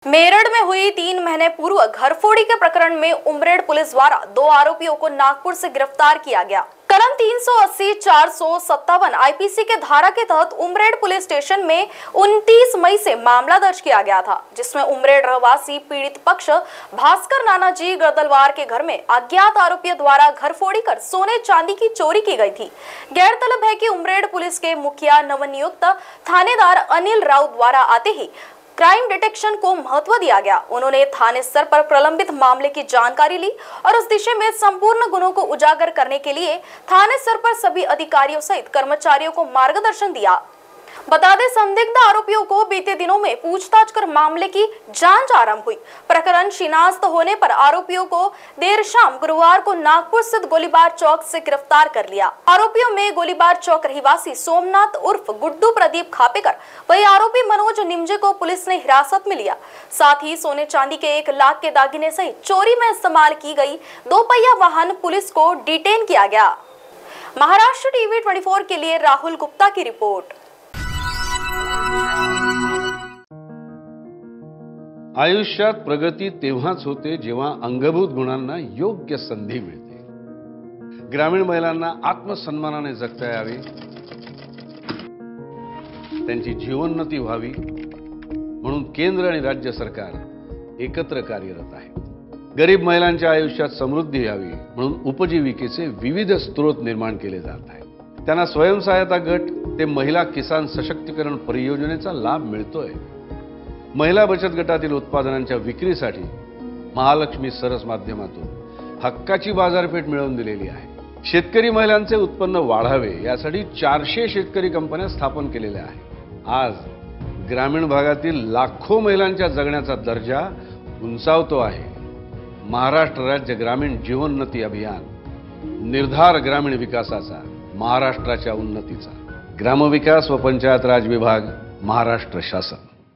मेरठ में हुई 3 महीने पूर्व घरफोड़ी के प्रकरण में उमरेड पुलिस द्वारा 2 आरोपियों को नागपुर से गिरफ्तार किया गया। कलम 380 457 आईपीसी के धारा के तहत उमरेड पुलिस स्टेशन में 29 मई से मामला दर्ज किया गया था, जिसमें उमरेड रहवासी पीड़ित पक्ष भास्कर नानाजी गर्दलवार के घर में अज्ञात आरोपियों द्वारा घरफोड़ी कर सोने चांदी की चोरी की गई थी। गौरतलब है कि उमरेड पुलिस के मुखिया नवनियुक्त थानेदार अनिल राउत द्वारा आते ही क्राइम डिटेक्शन को महत्व दिया गया। उन्होंने थाने स्तर पर प्रलंबित मामले की जानकारी ली और उस दिशा में संपूर्ण गुनों को उजागर करने के लिए थाने स्तर पर सभी अधिकारियों सहित कर्मचारियों को मार्गदर्शन दिया। बता दें, संदिग्ध आरोपियों को बीते दिनों में पूछताछ कर मामले की जांच आरंभ हुई। प्रकरण शिनाख्त होने पर आरोपियों को देर शाम गुरुवार को नागपुर स्थित गोलीबार चौक से गिरफ्तार कर लिया। आरोपियों में गोलीबार चौक रहवासी सोमनाथ उर्फ गुड्डू प्रदीप खापेकर, वही आरोपी मनोज निमजे को पुलिस ने हिरासत में लिया। साथ ही सोने चांदी के 1 लाख के दागिने सहित चोरी में इस्तेमाल की गई 2 पहिया वाहन पुलिस को डिटेन किया गया। महाराष्ट्र टीवी 24 के लिए राहुल गुप्ता की रिपोर्ट। आयुष्यात प्रगती तेव्हाच होते जेव्हा अंगभूत गुणांना योग्य संधी मिळते। ग्रामीण महिलांना आत्मसन्मानाने जगता यावे, त्यांची जीवनोन्नती व्हावी म्हणून केंद्र आणि राज्य सरकार एकत्र कार्यरत आहे। गरीब महिलांच्या आयुष्यात समृद्धी यावी म्हणून उपजीविकेचे विविध स्रोत निर्माण केले जात आहेत। त्यांना स्वयंसहायता गट ते महिला किसान सशक्तीकरण परियोजनेचा लाभ मिळतोय। महिला बचत गटातील उत्पादनांच्या विक्रीसाठी महालक्ष्मी सरस माध्यमातून हक्काची बाजारपेठ मिळवून दिलेली आहे। शेतकरी महिलांचे उत्पन्न वाढावे यासाठी 400 शेतकरी कंपन्या स्थापन केलेल्या आहेत। आज ग्रामीण भागातील लाखो महिलांच्या जगण्याचा दर्जा उंचावतो आहे। महाराष्ट्र राज्य ग्रामीण जीवनोन्नती अभियान, निर्धार ग्रामीण विकासाचा, महाराष्ट्राच्या उन्नतीचा। ग्रामविकास व पंचायत राज विभाग, महाराष्ट्र शासन।